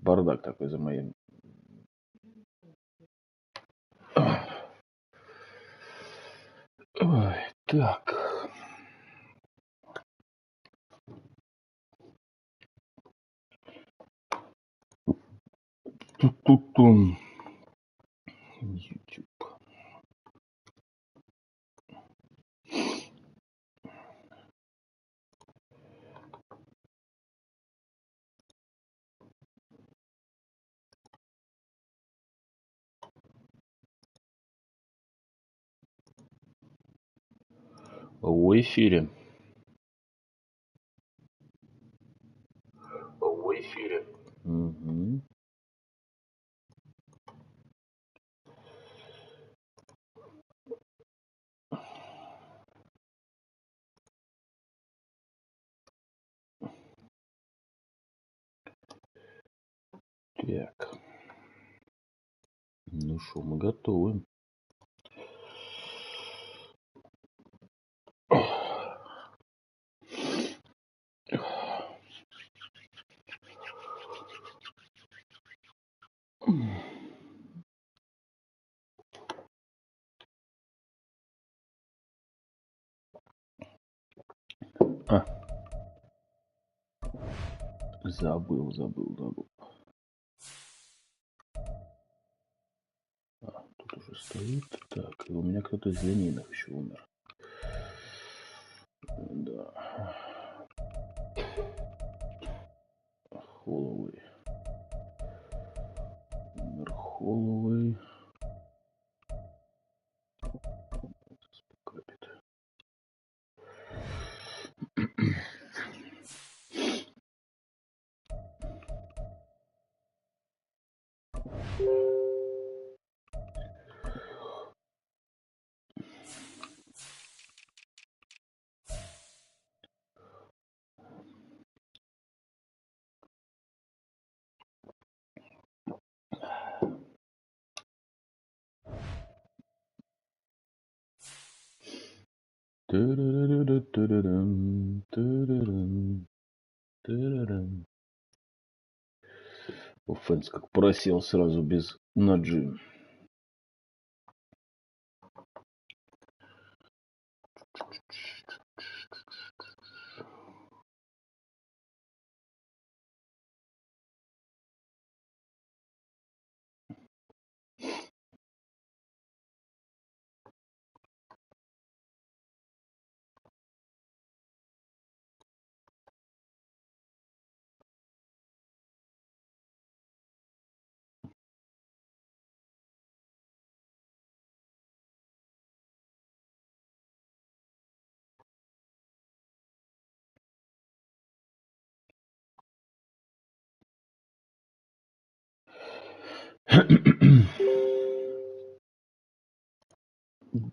бардак такой за моим. Ой, так. Тут-тут-тум. YouTube. В эфире. В эфире. Угу. Так. Ну что, мы готовы. Забыл. Тут уже стоит. Так, и у меня кто-то из линейных еще умер. Да. Холлоуэй. Умер Холлоуэй. Капит. Оффенс как просел сразу без наджи.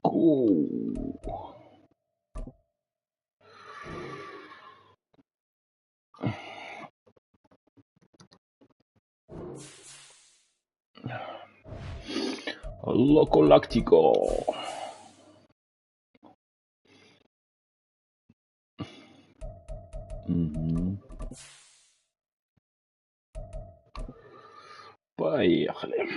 Гоу. Локолактико. Угу. Поехали.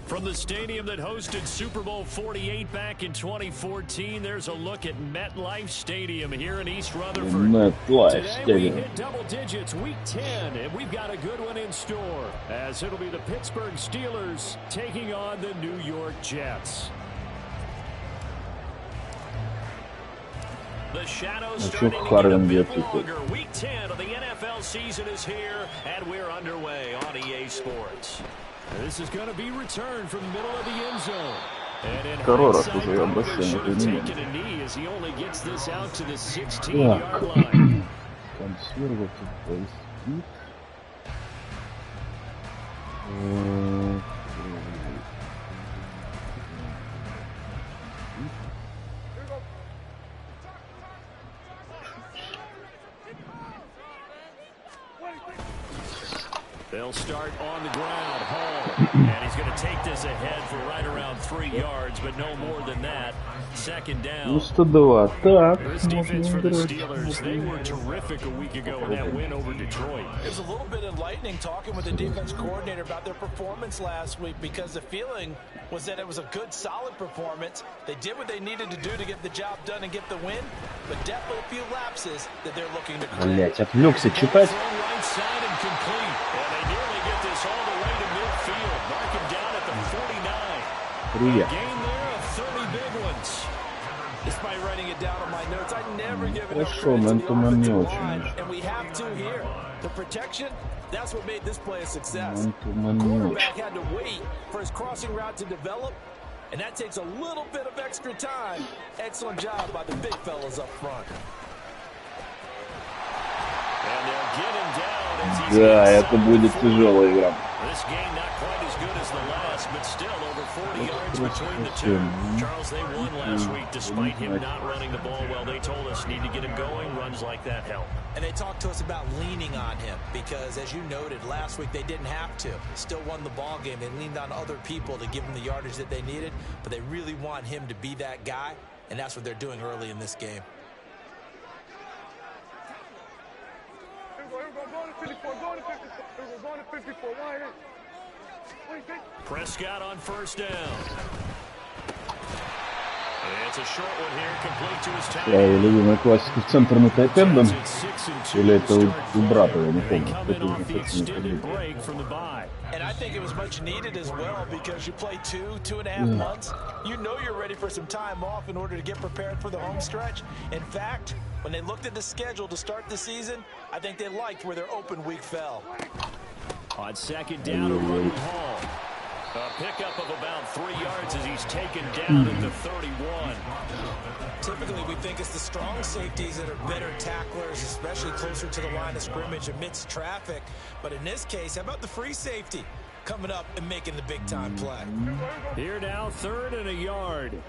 From the stadium that hosted Super Bowl 48 back in 2014, there's a look at MetLife Stadium here in East Rutherford. Today we hit double digits, week 10, and we've got a good one in store, as it'll be the Pittsburgh Steelers taking on the New York Jets. The shadows starting to get a bit longer. Week 10 of the NFL season is here, and we're underway on EA Sports. This is going to be returned from the middle of the end zone. And in hindsight, probably should have taken a knee as he only gets this out to the 16-yard line. They'll start on the ground. Hall. And he's going to take this ahead for right around 3 yards, but no more than that. Second down. s10w10. Так. This defense for the Steelers, they were terrific a week ago in that win over Detroit. It was a little bit enlightening talking with the defense coordinator about their performance last week, because the feeling was that it was a good, solid performance. They did what they needed to do to get the job done and get the win, but definitely a few lapses that they're looking to correct. Блять, отвлекся читать. Right side and complete. And they nearly get this all the way to midfield. Mark him down at the 49. Привет. Gain there of 30 big ones. Despite writing it down on my notes, I never give enough Хорошо, credit to the ментумен не offensive очень. line, and we have to here. The protection, that's what made this play a success. Ментумен не Quarterback очень. had to wait for his crossing route to develop, and that takes a little bit of extra time. Excellent job by the big fellas up front. And they'll get him down as he's Да, inside это будет the 40. тяжелая игра. This game not quite as good as the last, but still over 40 yards between the two. Charles, they won last week despite him not running the ball well. They told us need to get him going. Runs like that help. And they talked to us about leaning on him because, as you noted, last week they didn't have to. Still won the ball game. They leaned on other people to give them the yardage that they needed, but they really want him to be that guy, and that's what they're doing early in this game. Prescott on first down. It's a short one here, complete to his tackle. Любимая классика в центр на тайп-эндом. Или это у брата, я не помню. And I think it was much needed as well, because you play 2.5 months. You know you're ready for some time off in order to get prepared for the home stretch. In fact, when they looked at the schedule to start the season, I think they liked where their open week fell. On second down, a run Hall. A pickup of about 3 yards as he's taken down at the 31. Typically, we think it's the strong safeties that are better tacklers, especially closer to the line of scrimmage amidst traffic. But in this case, how about the free safety coming up and making the big-time play? Here now, 3rd and a yard.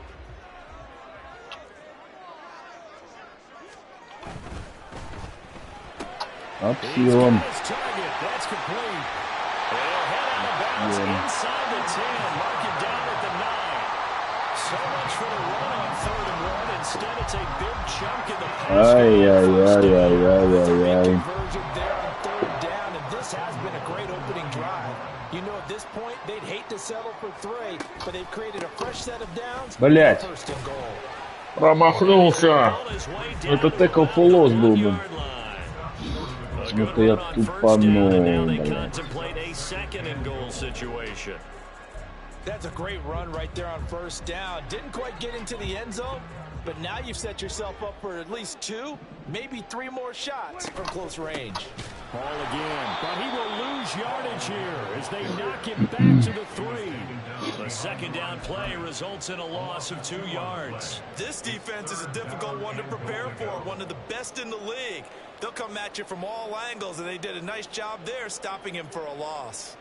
Опсион. That's complete. They'll head out of bounds inside the 10. Mark it down at the 9. So much for the run on 3rd and 1. Instead, it's a big chunk in the pass. Ай-яй-яй-яй-яй-яй. Conversion there on 3rd down, and this has been a great opening drive. You know, at this point, they'd hate to settle for 3, but they've created a fresh set of downs. Блять. First and goal. Промахнулся. Это tackle for loss был бы. Почему-то я тупанул, блядь. That's a great run right there on first down. Didn't quite get into the end zone, but now you've set yourself up for at least 2, maybe 3 more shots from close range. Ball again, but he will lose yardage here as they knock him back to the 3. The second down play results in a loss of 2 yards. This defense is a difficult one to prepare for, one of the best in the league. They'll come at you from all angles, and they did a nice job there stopping him for a loss.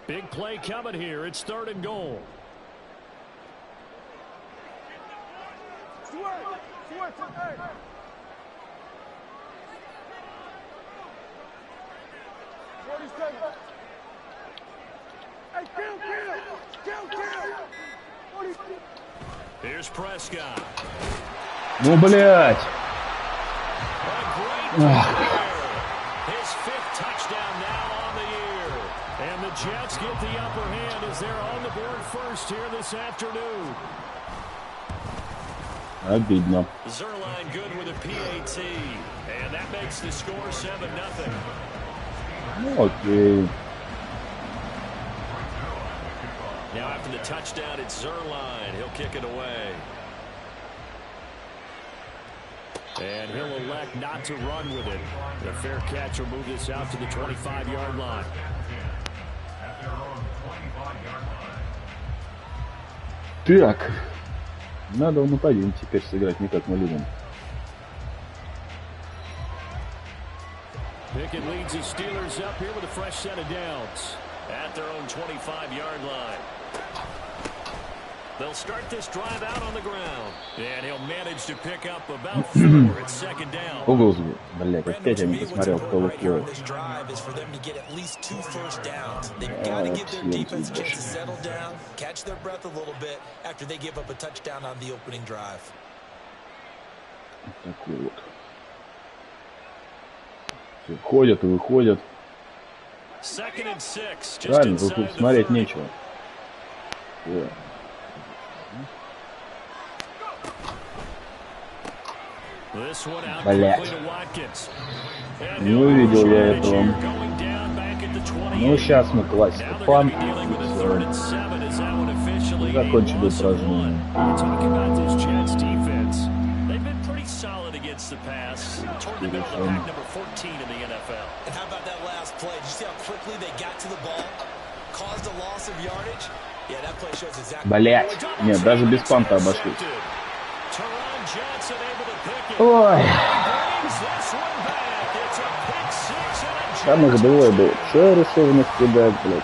Big play coming here. It's 3rd and goal. Here's Prescott. Ну, блядь. His 5th touchdown now on the year. And the Jets get the upper hand as they're on the board first here this afternoon. Обидно. Zerline good with a PAT. And that makes the score 7-0. Ну, окей. Now after the touchdown, it's Zerline. He'll kick it away. And he'll elect not to run with it. The fair catch will move this out to the 25-yard line. Так. Надо в нападении теперь сыграть, не как мы любим. Pickett leads his Steelers up here with a fresh set of downs at their own 25-yard line. They'll start this drive out on the ground. And he'll manage to pick up about 4 at second down. Угол сбил. Блять, опять я не посмотрел, кто лукил. Такой вот. Все входят и выходят. Правильно, тут смотреть нечего. Yeah. Блять. Не увидел я этого. Ну, сейчас мы классика. Панк. Закончили упражнение. Блять. Нет, даже без панта обошлись. Ой. Самый ходовой был. Что я решил не скидать, блядь?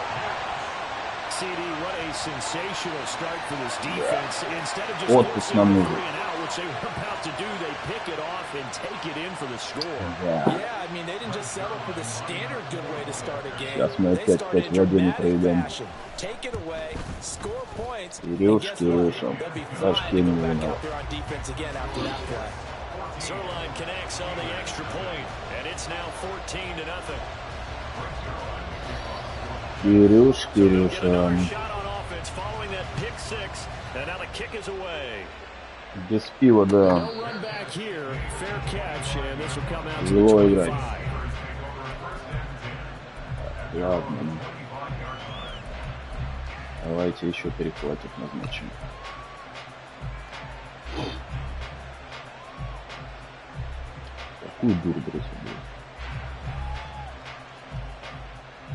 Отпуск нам нужен. Сейчас мы опять 5 в 1 проведем. Кирюша. Башки не вынал. Zerline connects on the extra point, and it's now 14-0. Кирюша. Без пива, да. Тяжело играть. Ладно. Давайте еще перехватик назначим. Какую дурь бросил?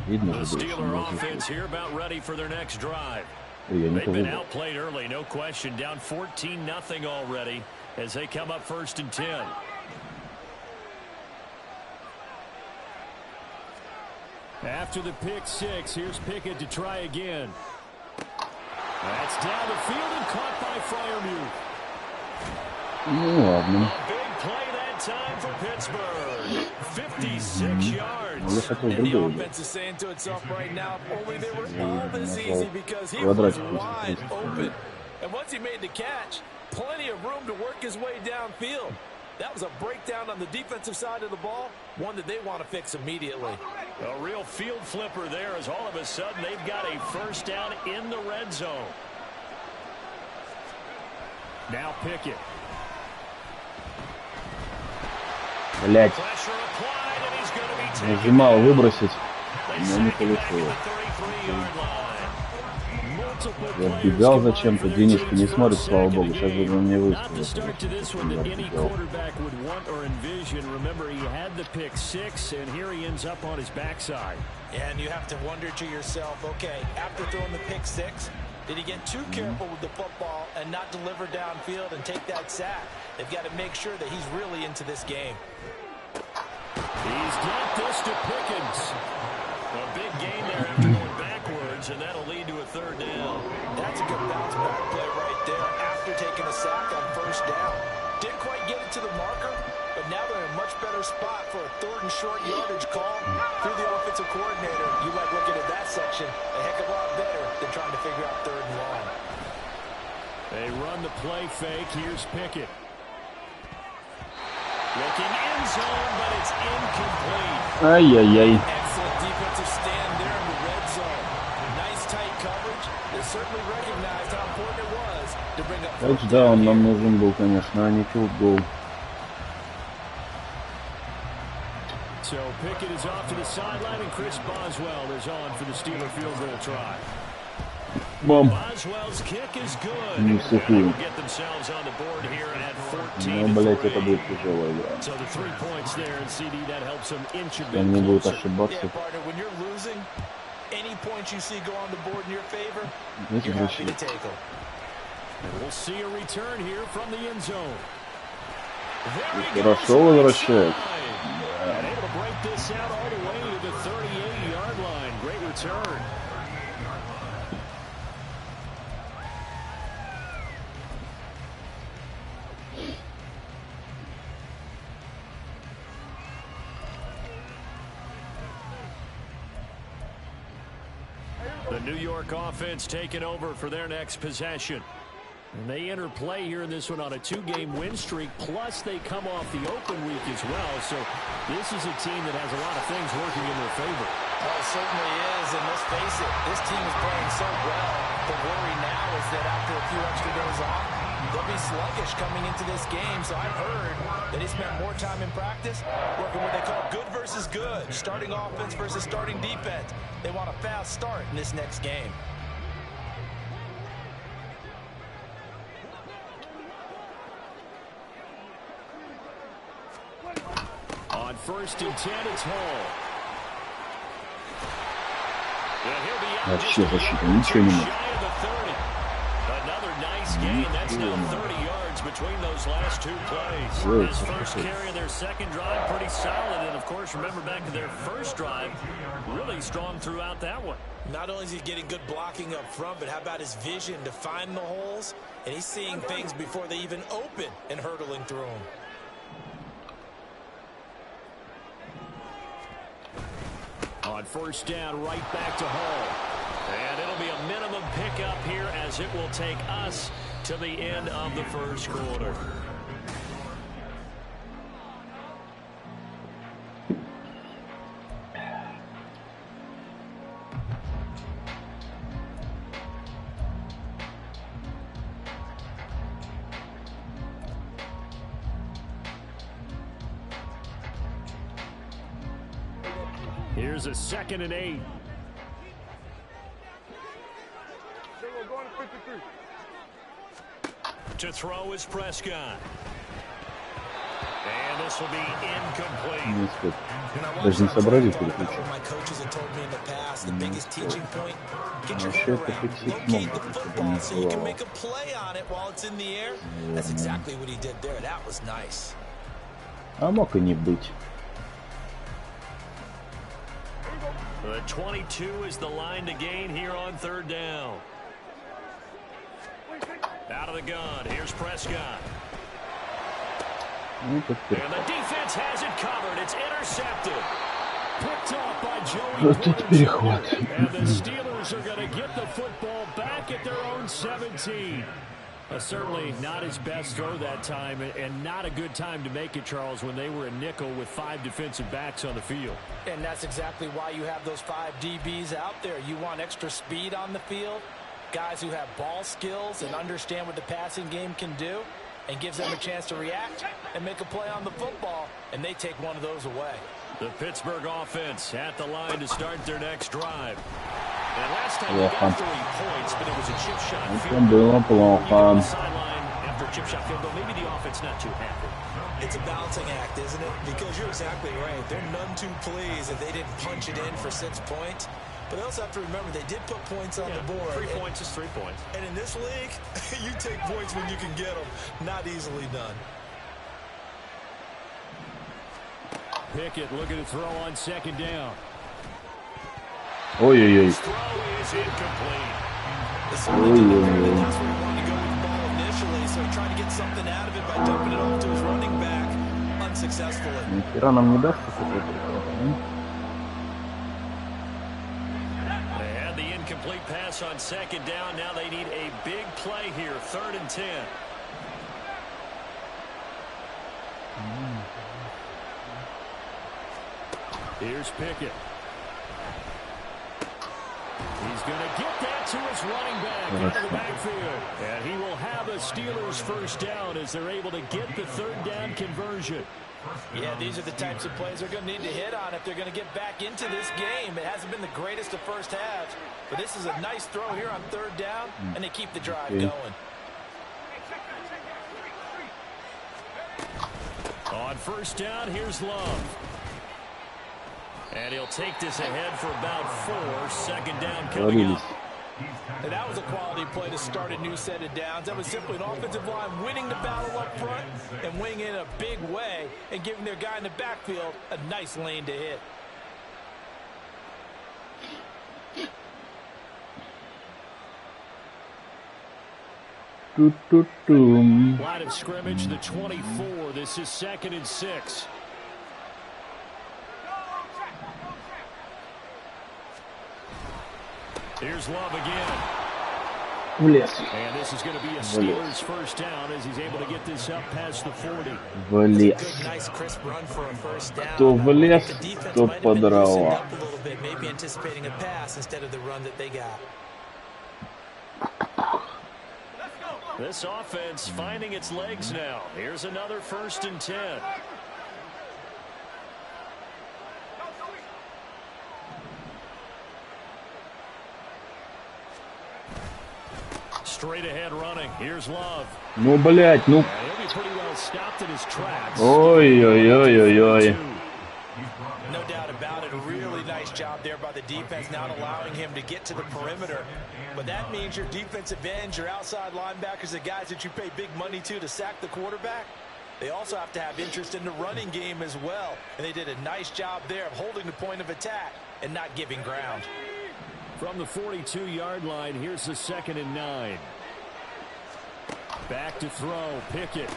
Видно же, They've been outplayed early, no question. Down 14-0 already as they come up 1st and 10. After the pick six, here's Pickett to try again. That's down the field and caught by Freiermuth. Big play that time for Pittsburgh. 56 yards. And the offense is saying to itself right now, only they were all this easy because he was wide open. And once he made the catch, plenty of room to work his way downfield. That was a breakdown on the defensive side of the ball, one that they want to fix immediately. A real field flipper there as all of a sudden they've got a first down in the red zone. Now Pickett. Блять. Нажимал выбросить, но не получилось. Я вбегал зачем-то. Денежка не смотрит, слава богу. Сейчас бы он мне выставил. And you have to wonder to yourself, okay, after throwing the pick six, did he get too careful with the football and not deliver downfield and take that sack? They've got to make sure that he's really into this game. He's got this to Pickens. A big gain there after going backwards, and that'll lead to a third down. That's a good bounce back play right there after taking a sack on first down. Didn't quite get it to the marker, but now they're in a much better spot for a 3rd and short yardage call. Through the offensive coordinator, you like looking at that section a heck of a lot better than trying to figure out 3rd and long. They run the play fake. Here's Pickett. Looking in zone, but it's incomplete. Ай-яй-яй. Excellent defensive stand there in the red zone. Nice tight coverage. They certainly recognized how important it was to bring up. Тачдаун нам нужен был, конечно, а не филд-гол. So Pickett is off to the sideline, and Chris Boswell is on for the Steeler field goal try. Бом. Boswell's kick is good. Не сухую. Get themselves on the board here at 14. Ну, блять, это будет тяжелая игра. So the 3 points there, and CD that helps them inch a bit. Он не будет ошибаться. Yeah, partner, when you're losing, any points you see go on the board in your favor, you're happy to take them. We'll see a return here from the end zone. Хорошо возвращает. And able to break this out all the way to the 38-yard line. Great return. New York offense taking over for their next possession. And they enter play here in this one on a 2-game win streak, plus they come off the open week as well. So this is a team that has a lot of things working in their favor. Well, it certainly is, and let's face it, this team is playing so well. The worry now is that after a few extra days off, they'll be sluggish coming into this game. So I've heard that he spent more time in practice working what they call good versus good, starting offense versus starting defense. They want a fast start in this next game. On 1st and 10, it's Hall. And he'll be out Вообще just защита ничего не может. shy of the 30. Another nice gain. That's now 30 yards between those last two plays. His first carry of their second drive, pretty solid. And, of course, remember back to their first drive, really strong throughout that one. Not only is he getting good blocking up front, but how about his vision to find the holes? And he's seeing things before they even open and hurtling through them. On 1st down, right back to Hall. And it'll be a minimum pickup here as it will take us to the end of the first quarter. Here's a 2nd and 8. To throw is Prescott. And this will be incomplete. Даже не сообразил переключить. My coaches have told me in the past, the biggest teaching point, get your head around, locate the football so you can make a play on it while it's in the air. That's exactly what he did there. That was nice. А мог и не быть. The 22 is the line to gain here on 3rd down. Out of the gun, here's Prescott. And the defense has it covered. It's intercepted. Picked off by Joey Porter. And the Steelers are going to get the football back at their own 17. Certainly not his best throw that time, and not a good time to make it, Charles, when they were a nickel with 5 defensive backs on the field. And that's exactly why you have those 5 DBs out there. You want extra speed on the field, guys who have ball skills and understand what the passing game can do, and gives them a chance to react and make a play on the football, and they take one of those away. The Pittsburgh offense at the line to start their next drive. And last time they got 3 points, but it was a chip shot field goal. Sideline after a chip shot field goal. Maybe the offense not too happy. It's a balancing act, isn't it? Because you're exactly right. They're none too pleased if they didn't punch it in for 6 points. But they also have to remember they did put points on the board. 3 points is 3 points. And in this league, you take points when you can get them. Not easily done. Pickett looking to throw on 2nd down. Ой-ой-ой. Throw is incomplete. That's where he wanted to go with the ball initially, so he tried to get something out of it by dumping it off to his running back unsuccessfully. Нихера нам не даст. They had the incomplete pass on 2nd down. Now they need a big play here. 3rd and 10. Here's Pickett. He's going to get that to his running back out of the backfield. And he will have a Steelers 1st down as they're able to get the 3rd down conversion. Yeah, these are the types of plays they're going to need to hit on if they're going to get back into this game. It hasn't been the greatest of first halves, but this is a nice throw here on 3rd down, and they keep the drive going. On 1st down, here's Love. And he'll take this ahead for about 4. 2nd down coming up. And that was a quality play to start a new set of downs. That was simply an offensive line winning the battle up front and winning in a big way and giving their guy in the backfield a nice lane to hit. Line of scrimmage, the 24. This is 2nd and 6. Here's Love again. Влез. And this is going to be a Steelers first down as he's able to get this up past the 40. Влез. Кто влез, кто по дрова. Maybe anticipating a pass instead of the run that they got. This offense finding its legs now. Here's another 1st and 10. Straight ahead running. Here's Love. Ну, блядь, ну. Ой-ой-ой-ой-ой. No doubt about it. A really nice job there by the defense, not allowing him to get to the perimeter. But that means your defensive ends, your outside linebackers, the guys that you pay big money to sack the quarterback, they also have to have interest in the running game as well. And they did a nice job there of holding the point of attack and not giving ground. From the 42-yard line, here's the 2nd and 9. Back to throw. Pickett.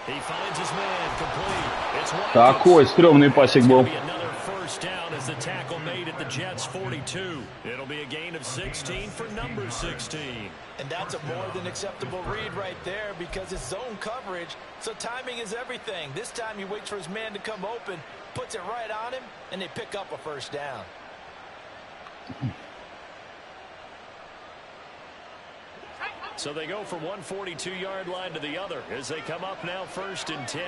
He finds his man complete. It's Такой стрёмный пасик был. Another 1st down as the tackle made at the Jets 42. It'll be a gain of 16 for number 16. And that's a more than acceptable read right there because it's zone coverage, so timing is everything. This time he waits for his man to come open, puts it right on him, and they pick up a 1st down. So they go from one 42-yard line to the other as they come up now 1st and 10.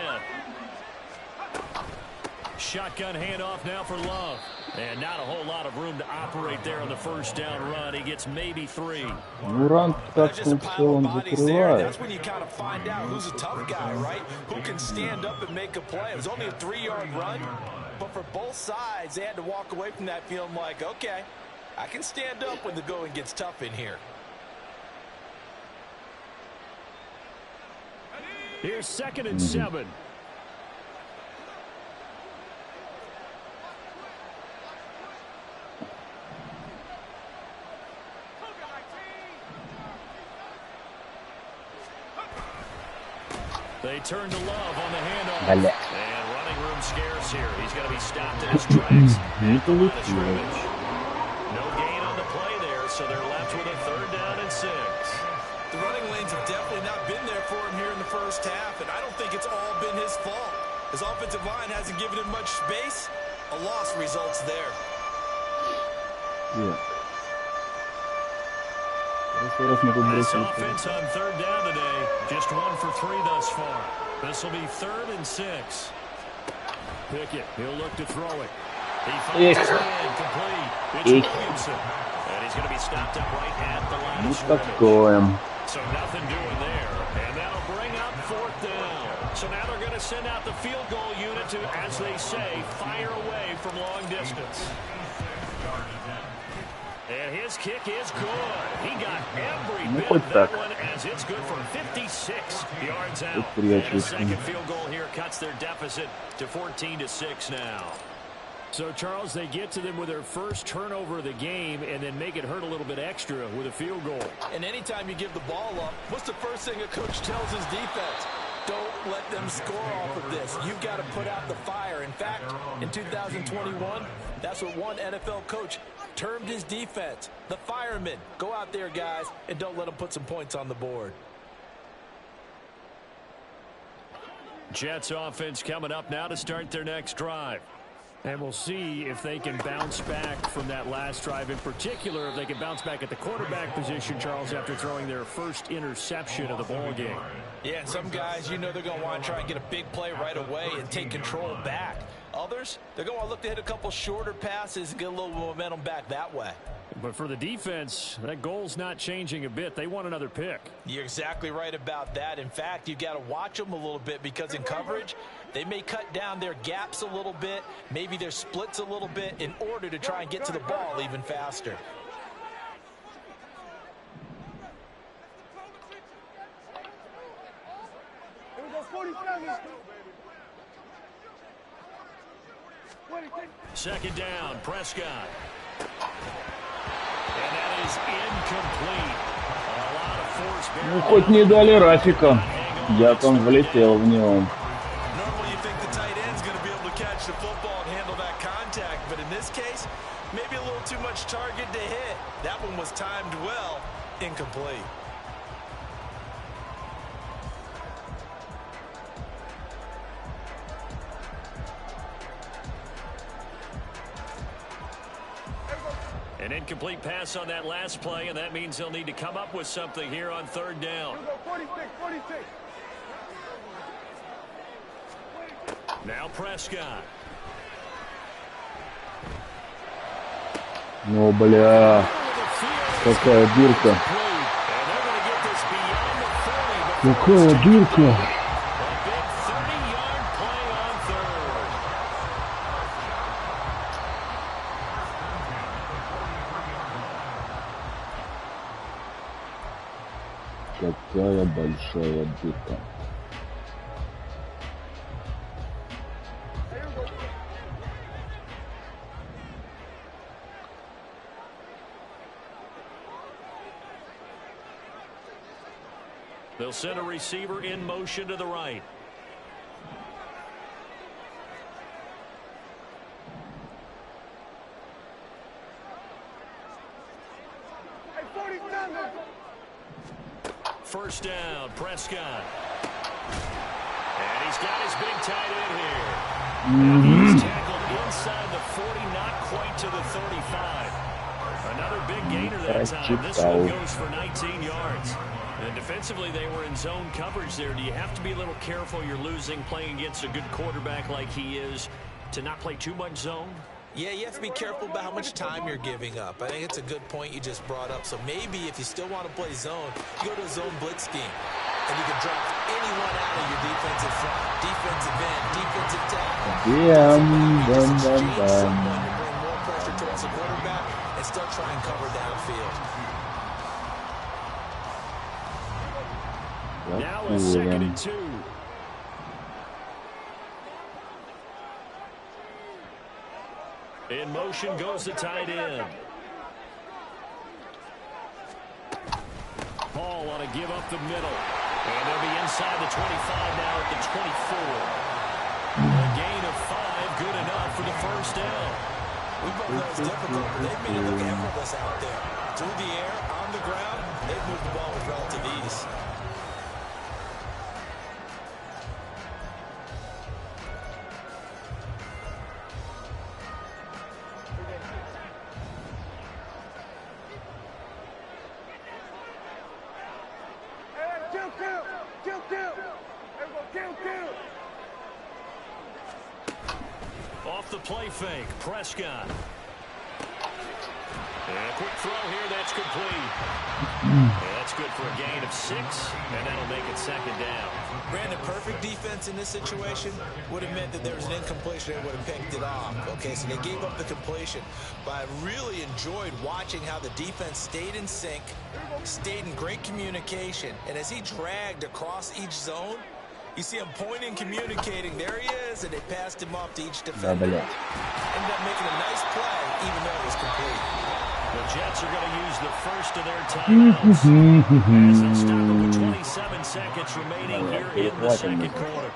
Shotgun handoff now for Love. And not a whole lot of room to operate there on the 1st down run. He gets maybe 3. Муран как тут все он закрывает. That's when you kind of find out who's a tough guy, right? Who can stand up and make a play. It was only a 3-yard run, but for both sides, they had to walk away from that feeling like, okay, I can stand up when the going gets tough in here. Here's 2nd and 7. They turn to Love on the handoff. And running room scarce here. He's going to be stopped in his tracks. No gain on the play there, so they're left with a 3rd down and 6. The running lanes have definitely not been there for him here in the 1st half, and I don't think it's all been his fault. His offensive line hasn't given him much space. A loss results there. Yeah. This offense on 3rd down today, just 1 for 3 thus far. This will be 3rd and 6. Pickett, he'll look to throw it. He finds his man complete. It's Williamson. And he's going to be stopped up right at the line of scrimmage. So nothing doing there. And that'll bring up 4th down. So now they're going to send out the field goal unit to, as they say, fire away from long distance. And his kick is good. He got every bit of that one as it's good from 56 yards out. And the 2nd field goal here cuts their deficit to 14-6 now. So, Charles, they get to them with their 1st turnover of the game and then make it hurt a little bit extra with a field goal. And anytime you give the ball up, what's the first thing a coach tells his defense? Don't let them score off of this. You've got to put out the fire. In fact, in 2021, that's what one NFL coach termed his defense, the firemen. Go out there, guys, and don't let them put some points on the board. Jets offense coming up now to start their next drive. And we'll see if they can bounce back from that last drive. In particular, if they can bounce back at the quarterback position, Charles, after throwing their 1st interception of the ball game. Yeah, and some guys, you know they're going to want to try and get a big play right away and take control back. Others, they're going to look to hit a couple shorter passes and get a little momentum back that way. But for the defense, that goal's not changing a bit. They want another pick. You're exactly right about that. In fact, you've got to watch them a little bit because in coverage, they may cut down their gaps a little bit, maybe their splits a little bit in order to try and get to the ball even faster. Second down, Prescott. And that is incomplete. A lot of force. Ну, хоть не дали Рафика. Я там влетел в него. Normally you think the tight end's going to be able to catch the football and handle that contact, but in this case, maybe a little too much target to hit. That one was timed well, incomplete. An incomplete pass on that last play, and that means they'll need to come up with something here on third down. 46. Now Prescott. Ну, бля. Какая дырка. Какая дырка. Какая большая дырка. They'll send a receiver in motion to the right. First down, Prescott. And he's got his big tight end here. And he's tackled inside the 40, not quite to the 35. Another big gainer that time. This one goes for 19 yards. And defensively, they were in zone coverage there. Do you have to be a little careful? You're losing, playing against a good quarterback like he is, to not play too much zone? Yeah, you have to be careful about how much time you're giving up. I think it's a good point you just brought up. So maybe if you still want to play zone, you go to a zone blitz scheme. And you can drop anyone out of your defensive front, defensive end, defensive tackle. You bring more pressure towards the quarterback and still try and cover downfield. Now a 2nd and 2. In motion goes the tight end. Ball on a give up the middle. And they'll be inside the 25 now at the 24. A gain of 5, good enough for the first down. We both know it's difficult, but they've made it look effortless out there. Through the air, on the ground, they've moved the ball with relative ease. Off the play fake, Prescott. And a quick throw here, that's complete. And that's good for a gain of 6, and that'll make it 2nd down. Brandon, perfect defense in this situation would have meant that there was an incompletion. They would have picked it off. Okay, so they gave up the completion. But I really enjoyed watching how the defense stayed in sync, stayed in great communication. And as he dragged across each zone, you see him pointing, communicating. There he is, and they passed him off to each defender. Ended up making a nice play, even though it was complete. The Jets are going to use the first of their timeouts as they'll stop it with 27 seconds remaining here in the second quarter.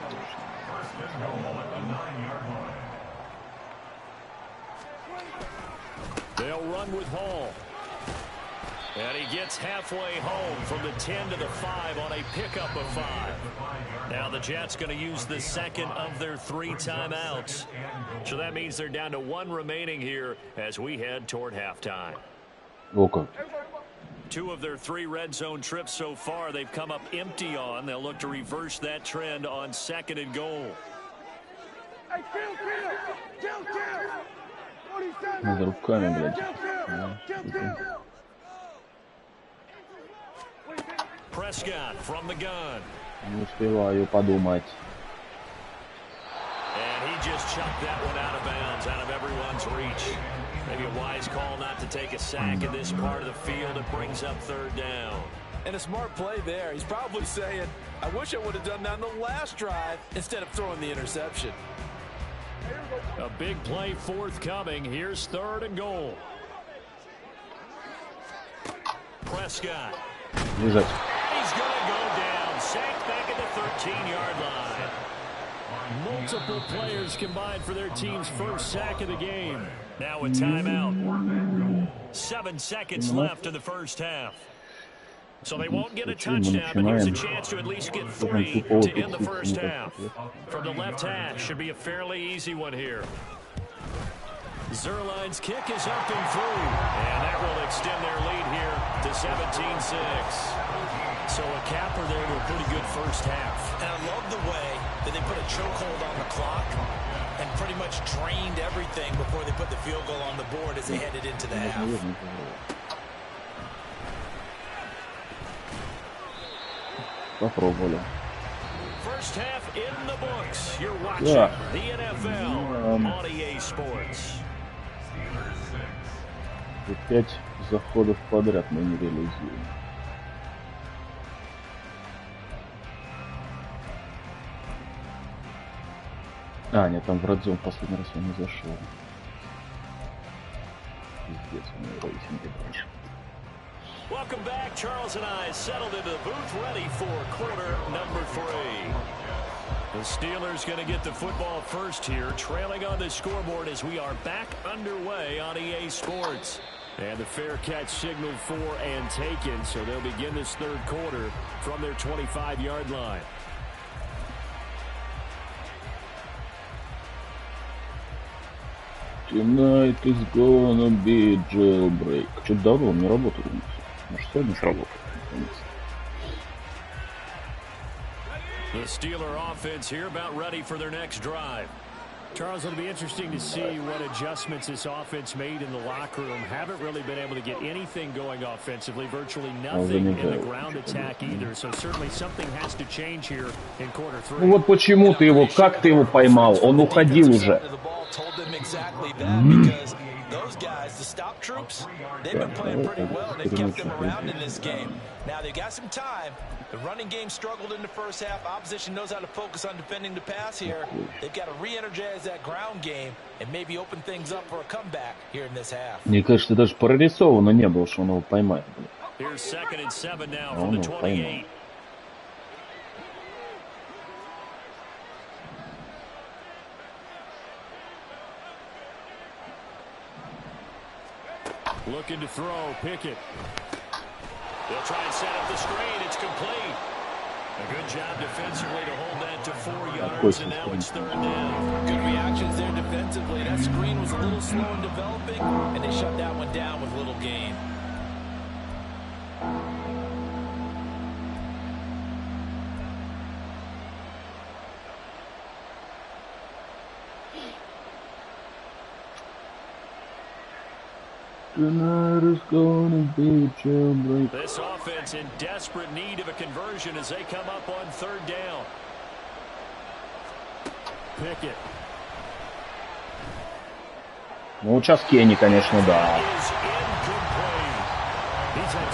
They'll run with Hall. And he gets halfway home from the 10 to the 5 on a pickup of 5. Now the Jets going to use the second of their 3 timeouts. So that means they're down to 1 remaining here as we head toward halftime. Okay. 2 of their 3 red zone trips so far they've come up empty on. They'll look to reverse that trend on 2nd and goal. Надо руками, блядь. Prescott from the gun. Не успеваю подумать. And he just chucked that one out of bounds, out of everyone's reach. Maybe a wise call not to take a sack in this part of the field. It brings up 3rd down. And a smart play there. He's probably saying, I wish I would have done that on the last drive instead of throwing the interception. A big play forthcoming. Here's 3rd and goal. Prescott. Лежать. He's going to go down. Sacked back at the 13-yard line. Multiple players combined for their team's first sack of the game. Now a timeout. 7 seconds left in the first half. So they won't get a touchdown, but here's a chance to at least get 3 to end the first half. From the left hash, should be a fairly easy one here. Zerline's kick is up and through. And that will extend their lead here to 17-6. So a capper there to a pretty good first half. And I love the way that they put a chokehold on the clock and pretty much drained everything before they put the field goal on the board as they headed into the half. Попробовали. First half in the books. You're watching the NFL on EA Sports. 5 заходов подряд мы не реализуем. Нет, там в Редзон последний раз он не зашел. Пиздец, у него рейтинги дальше. Welcome back. Charles and I settled into the booth, ready for quarter number 3. The Steelers going to get the football first here, trailing on the scoreboard as we are back underway on EA Sports. And the fair catch signaled for and taken, so they'll begin this third quarter from their 25-yard line. Tonight is gonna be jailbreak. Что-то давно он не работал у нас. Может, сегодня сработал. The Steeler offense here about ready for their next drive. Charles, it'll be interesting to see what adjustments this offense made in the locker room. Haven't really been able to get anything going offensively, virtually nothing in the ground attack either. So certainly something has to change here in quarter 3. Ну вот почему ты его, как ты его поймал? Он уходил уже. Those guys, the stop troops, they've been playing pretty well. They've kept them around in this game. Now they got some time. The running game struggled in the first half. Opposition knows how to focus on defending the pass here. They've got to re-energize that ground game and maybe open things up for a comeback here in this half. Мне кажется, даже прорисовано не было, что он его поймает. Here's 2nd and 7 now from the 28. Looking to throw, Pickett. They'll try and set up the screen. It's complete. A good job defensively to hold that to 4 yards, and now it's 3rd down. Good reactions there defensively. That screen was a little slow in developing, and they shut that one down with little gain. Tonight is gonna be jailbreak. This offense in desperate need of a conversion as they come up on 3rd down. Pickett. Ну, сейчас Кенни, конечно, да.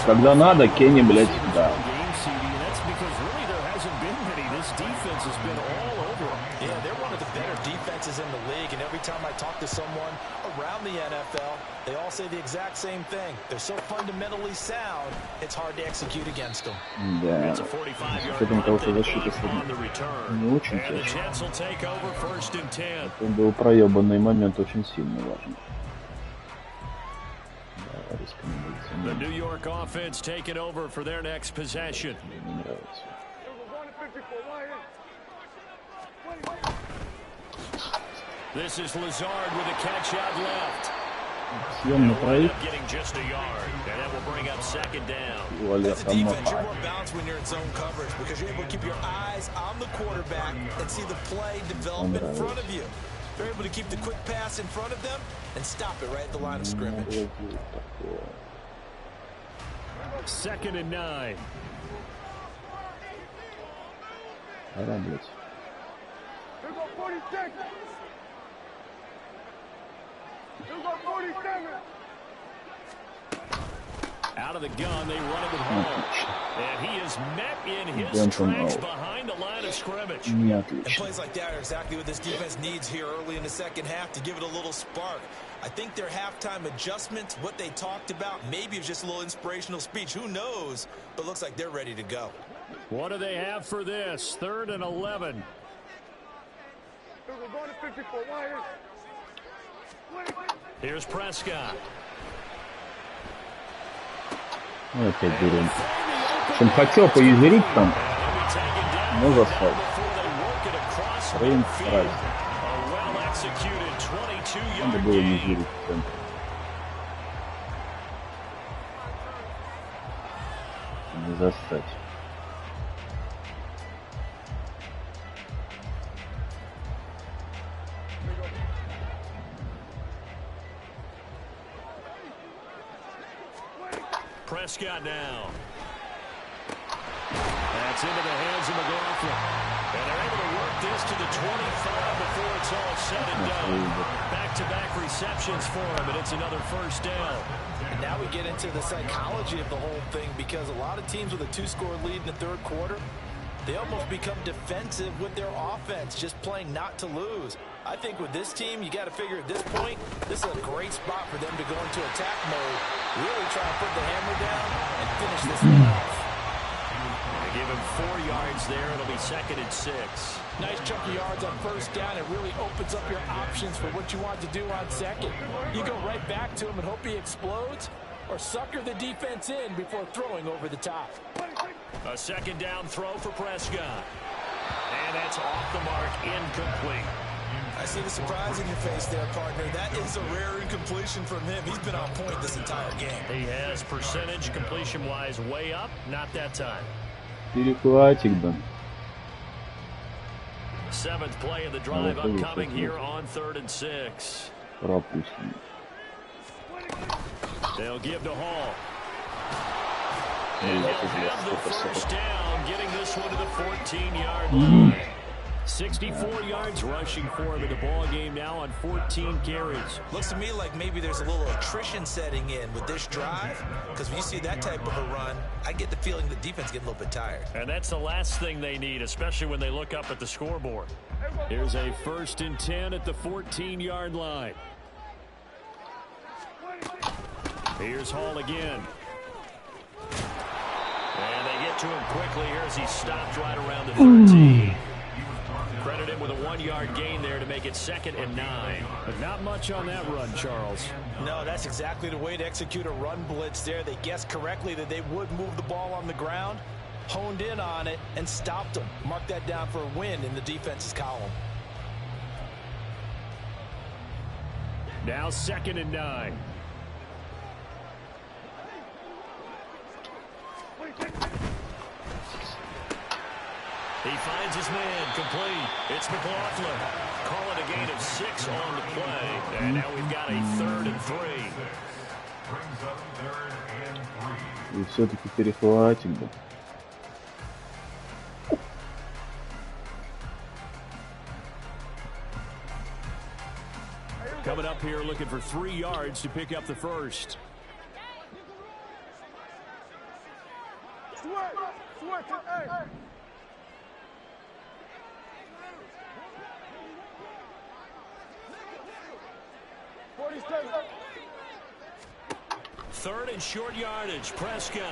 Когда надо, Кенни, блядь, да. Defenses in the league, and every time I talk to someone around the NFL, they all say the exact same thing. They're so fundamentally sound, it's hard to execute against them. Да. С этим того-то защита не очень тяжело. Это был проебанный момент, очень сильно важный. Да, The New York offense taking over for their next possession. Мне не нравится. This is Lazard with a catch out left. Съем на троих. Getting just a yard, and that will bring up 2nd down. As a defense, you're more balanced when you're in zone coverage because you're able to keep your eyes on the quarterback and see the play develop in front of you. You're able to keep the quick pass in front of them and stop it right at the line of scrimmage. 2nd and 9. Out of the gun, they run it with Hall. And he is met in his tracks behind the line of scrimmage. And plays like that are exactly what this defense needs here early in the second half to give it a little spark. I think their halftime adjustments, what they talked about, maybe it's just a little inspirational speech. Who knows? But looks like they're ready to go. What do they have for this? 3rd and 11. Here's Prescott. Опять дурень. В общем, хотел поизерить там, но застал. Рейн сразу. Надо было не изерить в центре. Не застать. Prescott now. That's into the hands of McLaughlin. And they're able to work this to the 25 before it's all said and done. Back-to-back receptions for him, and it's another first down. And now we get into the psychology of the whole thing, because a lot of teams with a 2-score lead in the third quarter, they almost become defensive with their offense, just playing not to lose. I think with this team, you got to figure at this point, this is a great spot for them to go into attack mode, really try and put the hammer down and finish this one off. They give him 4 yards there. It'll be 2nd and 6. Nice chunk of yards on first down. It really opens up your options for what you want to do on second. You go right back to him and hope he explodes, or sucker the defense in before throwing over the top. A 2nd down throw for Prescott. And that's off the mark, incomplete. I see the surprise in your face there, partner. That is a rare incompletion from him. He's been on point this entire game. He has percentage completion-wise way up, not that time. Перехватик, да. 7th play of the drive upcoming here on 3rd and 6. Пропустим. They'll give to Hall. And he'll have the first down, getting this one to the 14-yard line. 64 yards rushing for him in the ball game now on 14 carries. Looks to me like maybe there's a little attrition setting in with this drive, because when you see that type of a run, I get the feeling the defense getting a little bit tired. And that's the last thing they need, especially when they look up at the scoreboard. Here's a 1st and 10 at the 14-yard line. Here's Hall again. And they get to him quickly here as he stopped right around the 13. Credit him with a 1-yard gain there to make it 2nd and 9. But not much on that run, Charles. No, that's exactly the way to execute a run blitz there. They guessed correctly that they would move the ball on the ground, honed in on it, and stopped them. Mark that down for a win in the defense's column. Now 2nd and 9. He finds his man, complete. It's McLaughlin. Call it a gain of 6 on the play. And now we've got a 3rd and 3. И все-таки перехватик, да. Coming up here looking for 3 yards to pick up the first. Third and short yardage, Prescott.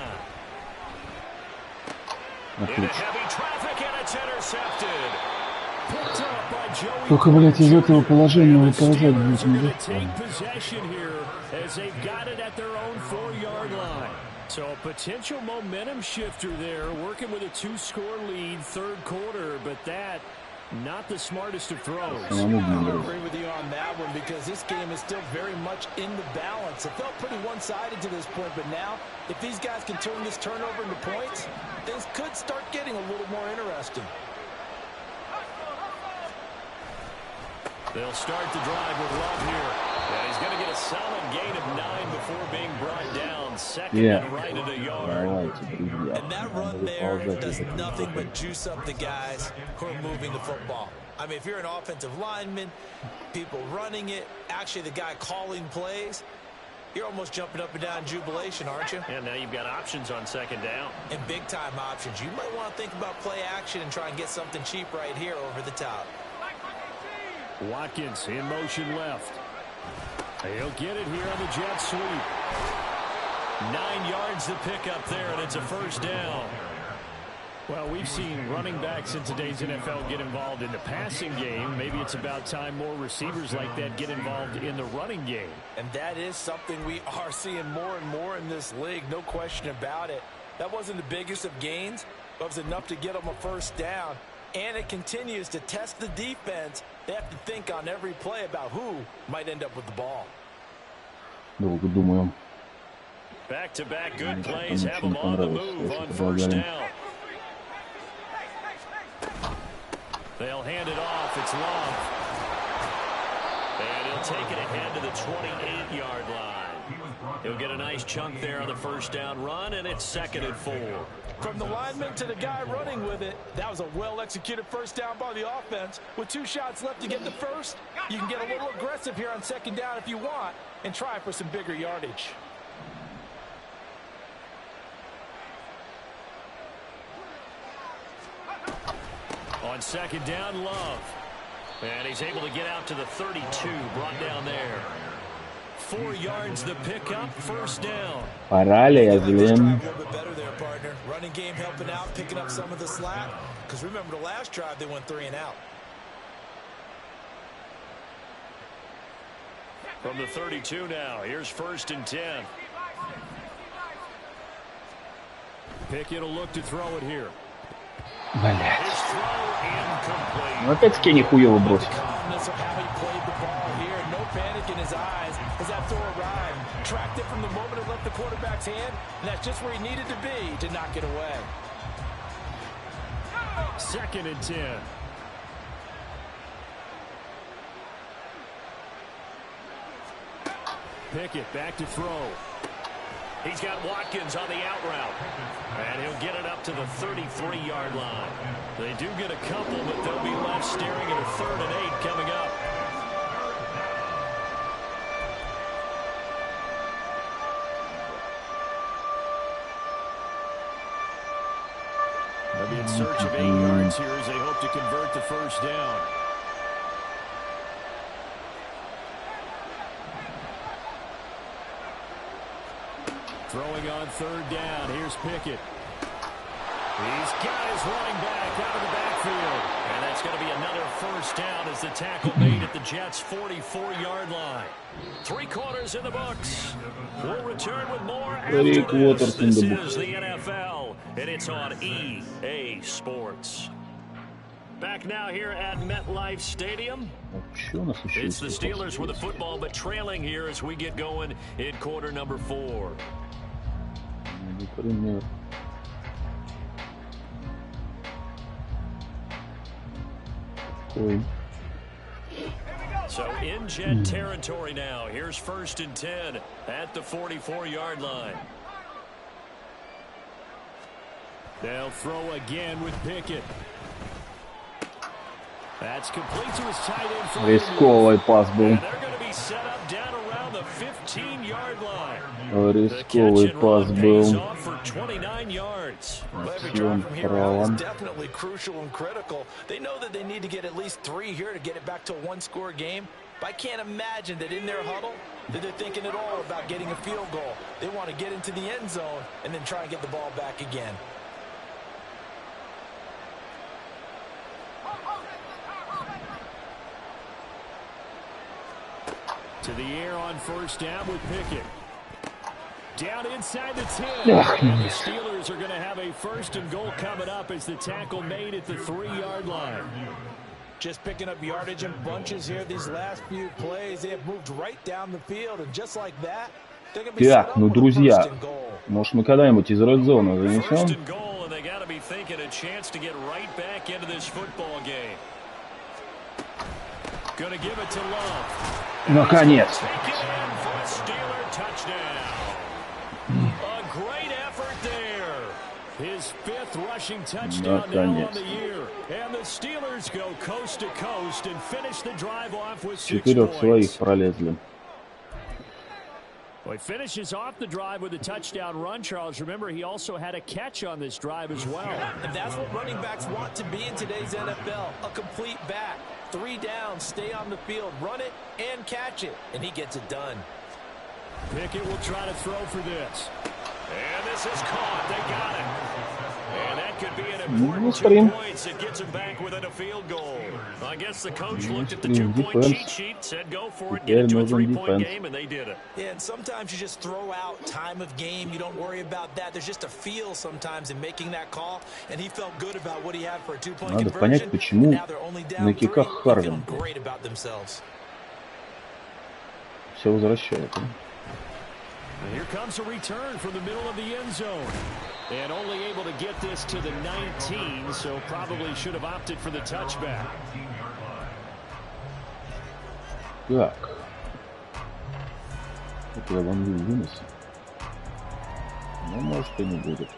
Into heavy traffic, and it's intercepted. Picked up by Joey. Только, блядь, из этого положения выползать будет нельзя. Take possession here as they've got it at their own 4-yard line. So a potential momentum shifter there, working with a 2-score lead, third quarter, but that not the smartest of throws. I agree with you on that one, because this game is still very much in the balance. It felt pretty one-sided to this point, but now if these guys can turn this turnover into points, things could start getting a little more interesting. They'll start the drive with Love here. And he's going to get a solid gain of 9 before being brought down. 2nd and right at a yard. And that run there does nothing but juice up the guys who are moving the football. I mean, if you're an offensive lineman, people running it, actually the guy calling plays, you're almost jumping up and down in jubilation, aren't you? And now you've got options on 2nd down. And big-time options. You might want to think about play action and try and get something cheap right here over the top. Watkins in motion left. He'll get it here on the jet sweep. 9 yards to pick up there, and it's a first down. Well, we've seen running backs in today's NFL get involved in the passing game. Maybe it's about time more receivers like that get involved in the running game. And that is something we are seeing more and more in this league, no question about it. That wasn't the biggest of gains, but it was enough to get them a first down. And it continues to test the defense. They have to think on every play about who might end up with the ball. Долго думаю. Back-to-back good plays have them on the move on first down. They'll hand it off. It's Love. And he'll take it ahead to the 28-yard line. He'll get a nice chunk there on the first down run, and it's 2nd and 4. From the lineman to the guy running with it, that was a well-executed first down by the offense. With 2 shots left to get the first, you can get a little aggressive here on 2nd down if you want and try for some bigger yardage. On 2nd down, Love. And he's able to get out to the 32, brought down there. 4 yards the pickup, first down. Пора лезли. Running game helping out, picking up some of the slack. Because remember the last drive, they went 3 and out. From the 32 now, here's 1st and 10. Pickett will look to throw it here. Блядь. Ну опять-таки нихуево бросил. Tracked it from the moment it left the quarterback's hand, and that's just where he needed to be to knock it away. 2nd and 10. Pickett back to throw. He's got Watkins on the out route. And he'll get it up to the 33-yard line. They do get a couple, but they'll be left staring at a 3rd and 8 coming up. They'll be in search of 8 yards here as they hope to convert the first down. Throwing on 3rd down. Here's Pickett. He's got his running back out of the backfield. And that's going to be another first down as the tackle made at the Jets' 44-yard line. 3 quarters in the books. We'll return with more after this. This is the NFL, and it's on EA Sports. Back now here at MetLife Stadium. It's the Steelers with the football, but trailing here as we get going in quarter number 4. So in Jet territory now. Here's 1st and 10 at the 44-yard line. They'll throw again with Pickett. That's complete to his tight end. Рисковый пас был. They're going to be set up down around the 15-yard line. Рисковый пас был. For 29 yards. Every drive from here out is definitely crucial and critical. They know that they need to get at least 3 here to get it back to a 1-score game. But I can't imagine that in their huddle that they're thinking at all about getting a field goal. They want to get into the end zone and then try and get the ball back again. To the air on first down with Pickett. Down inside the 10. And the Steelers are going to have a 1st and goal coming up as the tackle made at the 3-yard line. Just picking up yardage in bunches here these last few plays. They have moved right down the field, and just like that, they're going to be set up ну, with друзья, a 1st and goal. может мы когда-нибудь из red-зона 1st занесем? and goal, and they got to be thinking a chance to get right back into this football game. Going to give it to Love. Наконец. A great effort there. His 5th rushing touchdown now on the year. And the Steelers go coast to coast and finish the drive off with 6 4 своих points. пролезли. Well, he finishes off the drive with a touchdown run, Charles. Remember, he also had a catch on this drive as well. And that's what running backs want to be in today's NFL, a complete back. 3 downs, stay on the field, run it, and catch it. And he gets it done. Pickett will try to throw for this. And this is caught. They got it. And that That could be an important 2 points that gets him back within a field goal. I guess the coach looked at the 2-point cheat sheet, said go for it, get it to a 3-point game, and they did it. Yeah, and sometimes you just throw out time of game. You don't worry about that. There's just a feel sometimes in making that call, and he felt good about what he had for a 2-point Надо conversion. понять, почему Now they're only down на 3. киках Харвин Great about themselves. все возвращает. Here comes a return from the middle of the end zone. And only able to get this to the 19, so probably should have opted for the touchback. Так. Это я вам вынесу. Ну, может, и не будет.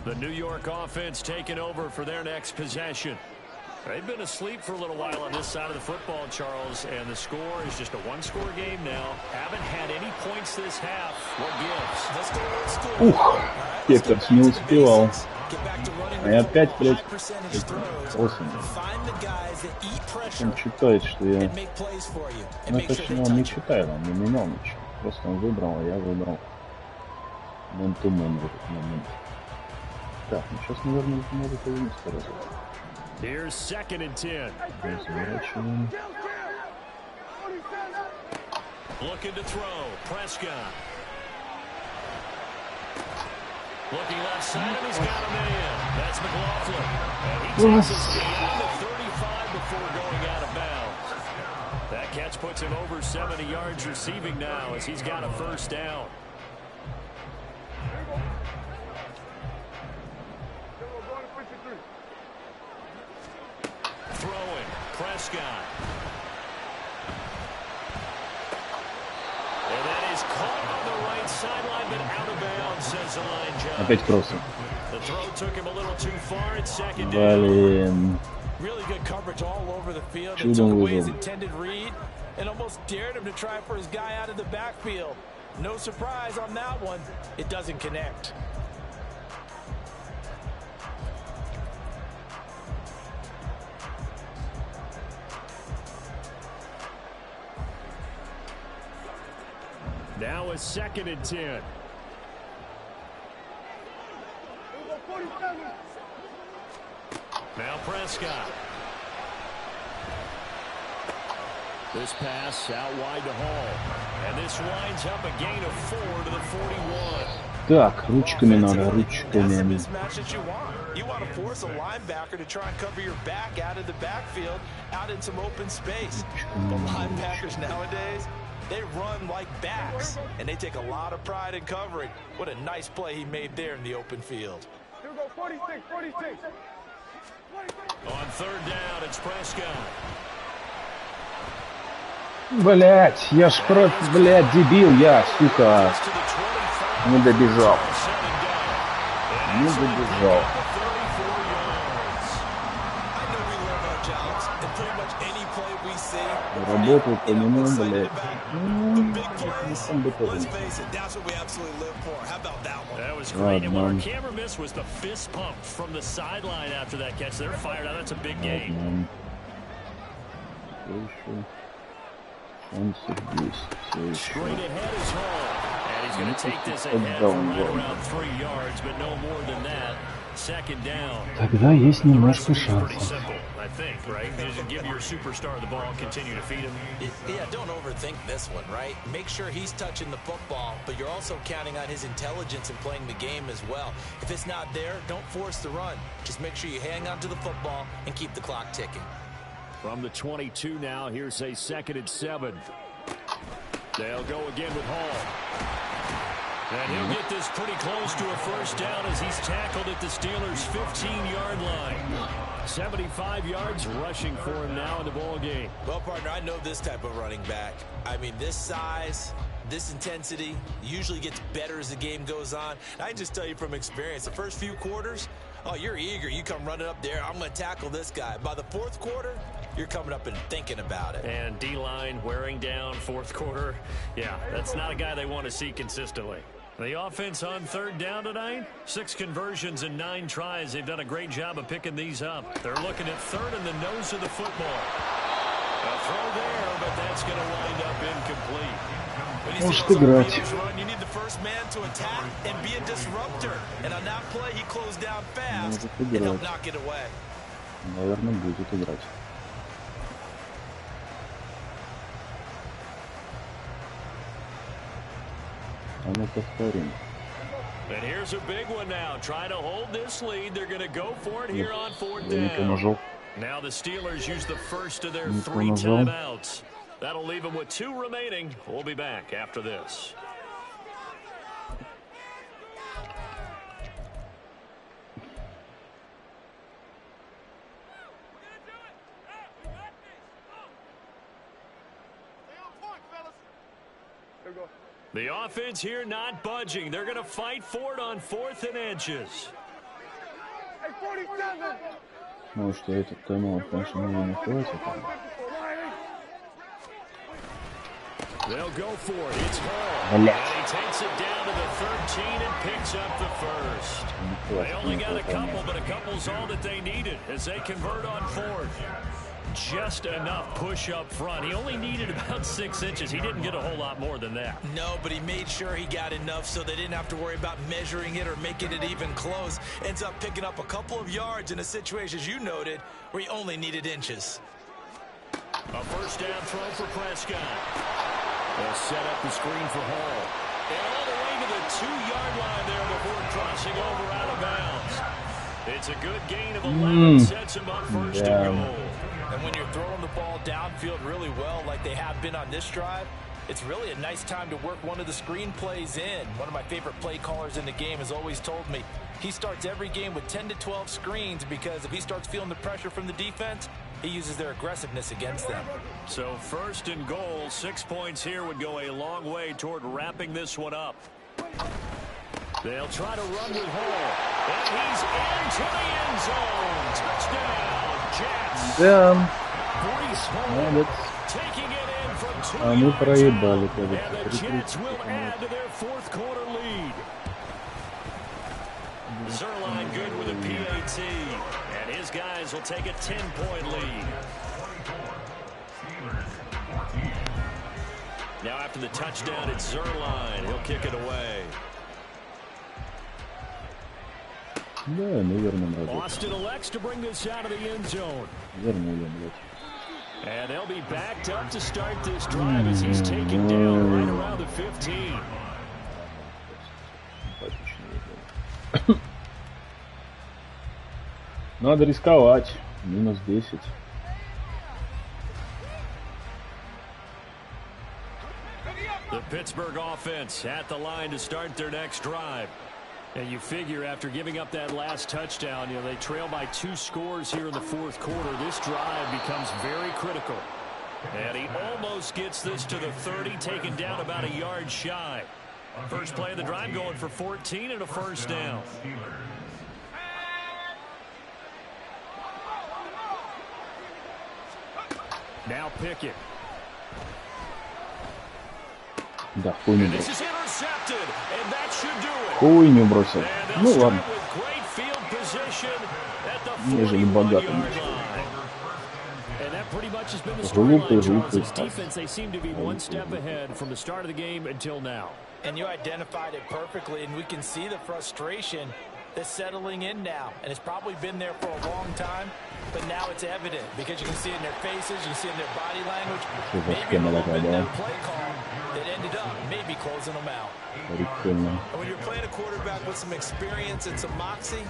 The New York offense taking over for their next possession. They've been asleep for a little while on this side of the football, Charles, and the score is just a one-score game now. Haven't had any points this half. What gives? Ух, Пекарс не успевал. И опять, блядь, 8. Он читает, что я... Ну, точнее, он не читает, он не менял ничего. Просто он выбрал, а я выбрал мэн-ту-мэн в этот момент. Так, ну сейчас, наверное, надо повинить сразу. Here's 2nd and 10. Looking to throw. Prescott. Looking left side, and he's got him in. That's McLaughlin. And he takes us beyond the 35 before going out of bounds. That catch puts him over 70 yards receiving now as he's got a first down. Throwing. Prescott. And that is caught on the right sideline, but out of bounds, says the line judge. Опять кроссы. The throw took him a little too far at 2nd down. Блин. Really good coverage all over the field. They Чудом took away his выжил. intended read and almost dared him to try for his guy out of the backfield. No surprise on that one. It doesn't connect. Now a 2nd and 10. Now Prescott. This pass out wide to Hall. And this winds up a gain of 4 to the 41. Так, ручками надо, ручками. You want to force a linebacker to try and cover your back out of the backfield, out in some open space. The linebackers nowadays, they run like backs, and they take a lot of pride in covering. What a nice play he made there in the open field. Here we go, 46. On 3rd down, it's Prescott. Блять, я ж блять, дебил я, сука. Не добежал. Не добежал. Работал по нему, блядь. That was great. And what our camera missed was the fist pump from the sideline after that catch. They're fired out. That's a big game. Straight ahead is Hall. And he's going to take this ahead for right around 3 yards, but no more than that. 2nd down. Тогда есть немножко Pretty шансов. simple, I think, right? You just give your superstar the ball, continue to feed him. Yeah, don't overthink this one, right? Make sure he's touching the football, but you're also counting on his intelligence in playing the game as well. If it's not there, don't force the run. Just make sure you hang on to the football and keep the clock ticking. From the 22 now, here's a 2nd and 7. They'll go again with Hall. And he'll get this pretty close to a first down as he's tackled at the Steelers' 15-yard line. 75 yards rushing for him now in the ball game. Well, partner, I know this type of running back. I mean, this size, this intensity usually gets better as the game goes on. I can just tell you from experience, the first few quarters, oh, you're eager. You come running up there, I'm going to tackle this guy. By the 4th quarter, you're coming up and thinking about it. And D-line wearing down 4th quarter. Yeah, that's not a guy they want to see consistently. The offense on 3rd down tonight, 6 conversions and 9 tries. They've done a great job of picking these up. They're looking at 3rd in the nose of the football. A throw there, but that's going to wind up incomplete. Может играть. You need the first man to attack and be a disruptor. And on that play, he closed down fast and helped knock it away. Наверное, будет играть. А ну повторим. And here's a big one now. Trying to hold this lead. They're going to go for it here on fourth down. Now the Steelers use the first of their 3 timeouts. That'll leave them with 2 remaining. We'll be back after this. The offense here not budging. They're going to fight for it on 4th and inches. Ну что, этот тайм-аут, конечно, не хватит. They'll go for it. It's Hall. And he takes it down to the 13 and picks up the first. They only got a couple, but a couple's all that they needed as they convert on 4th. Just enough push up front. He only needed about 6 inches. He didn't get a whole lot more than that. No, but he made sure he got enough so they didn't have to worry about measuring it or making it even close. Ends up picking up a couple of yards in a situation, as you noted, where he only needed inches. A first down throw for Prescott. They'll set up the screen for Hall. And all the way to the 2-yard line there before crossing over out of bounds. It's a good gain of 11. Sets him up first and goal. And when you're throwing the ball downfield really well like they have been on this drive, it's really a nice time to work one of the screen plays in. One of my favorite play callers in the game has always told me he starts every game with 10 to 12 screens because if he starts feeling the pressure from the defense, he uses their aggressiveness against them. So first and goal, 6 points here would go a long way toward wrapping this one up. They'll try to run with Hall. And he's into the end zone. Touchdown, Jets. Damn. Breece Hall Молодец. taking it in from 2 А мы yards проебали, out. кажется. And the Jets will add to their 4th quarter lead. Zerline good with a PAT. And his guys will take a 10-point lead. Now after the touchdown, it's Zerline. He'll kick it away. Да, наверное, надо. Austin elects to bring this out of the end zone. Вернули, блядь. And they'll be backed up to start this drive as he's taken down right around the 15. Надо рисковать. Минус 10. The Pittsburgh offense at the line to start their next drive. And you figure after giving up that last touchdown, you know, they trail by 2 scores here in the 4th quarter. This drive becomes very critical. And he almost gets this to the 30, taken down about a yard shy. First play of the drive going for 14 and a first down. Now Pickett. Да, хуйню And this бросил. is intercepted, and that should do it. Хуйню бросил. And Ну they'll ладно. start with great field position at the Нежели 41-yard богатым. line. And that pretty much has been the Глупый, storyline, Charles. This глупый. defense, they seem to be one step ahead from the start of the game until now. And you identified it perfectly, and we can see the frustration that's settling in now. And it's probably been there for a long time, but now it's evident because you can see it in their faces, you can see it in their body language. Maybe a little bit in their play call that ended up maybe closing them out. Прикольно. And when you're playing a quarterback with some experience and some moxie,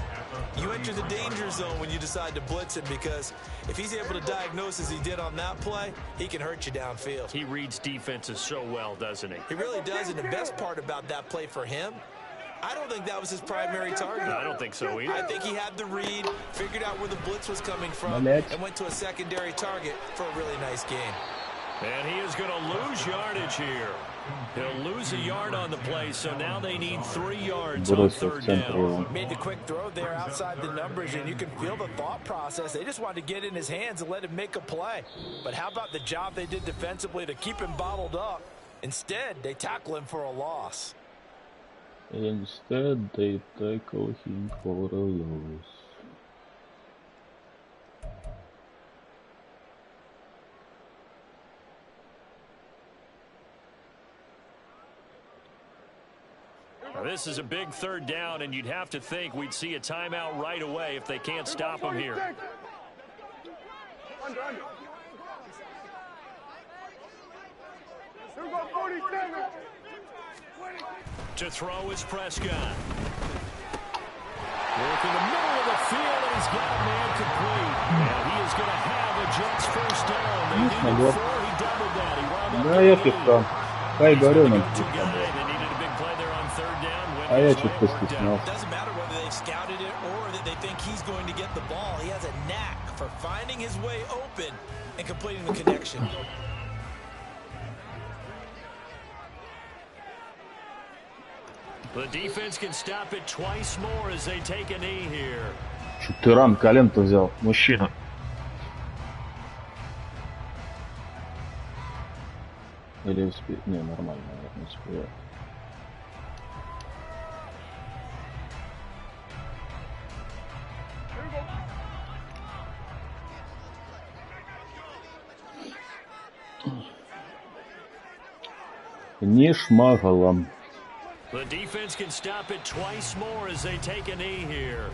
you enter the danger zone when you decide to blitz him because if he's able to diagnose as he did on that play, he can hurt you downfield. He reads defenses so well, doesn't he? He really does, and the best part about that play for him, I don't think that was his primary target. I don't think so either. I think he had the read, figured out where the blitz was coming from, Молодец. and went to a secondary target for a really nice game. And he is going to lose yardage here. He'll lose a yard on the play, so now they need 3 yards on Бросил в 3rd центр down. его. Made the quick throw there outside the numbers, and you can feel the thought process. They just wanted to get in his hands and let him make a play. But how about the job they did defensively to keep him bottled up? Instead, they tackle him for a loss. Instead, they tackle him for a loss. Now, this is a big third down, and you'd have to think we'd see a timeout right away if they can't stop him here. To throw is Prescott. Working the middle of the field, and he's got a man complete. And he is going to have a Jets first down. They did it before he doubled that. He wound up Да, я пивка. Кай говорю нам. А я чуть постеснялся. Doesn't matter whether they've scouted it or that they think he's going to get the ball. He has a knack for finding his way open and completing the connection. The defense can stop it twice more as they take a knee here. Что ты ран колен-то взял, мужчина? Или успеет? Не, нормально, наверное, успею. Не шмагалом. The defense can stop it twice more as they take a knee here.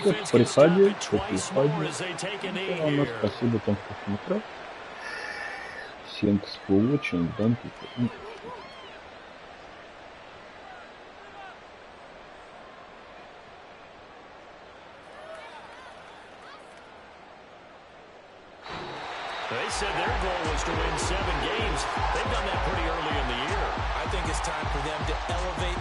Как в приходе, спасибо тем, кто смотрел. s10w10, очень банки. They said their goal was to win 7 games. They've done that pretty early in the year. I think it's time for them to elevate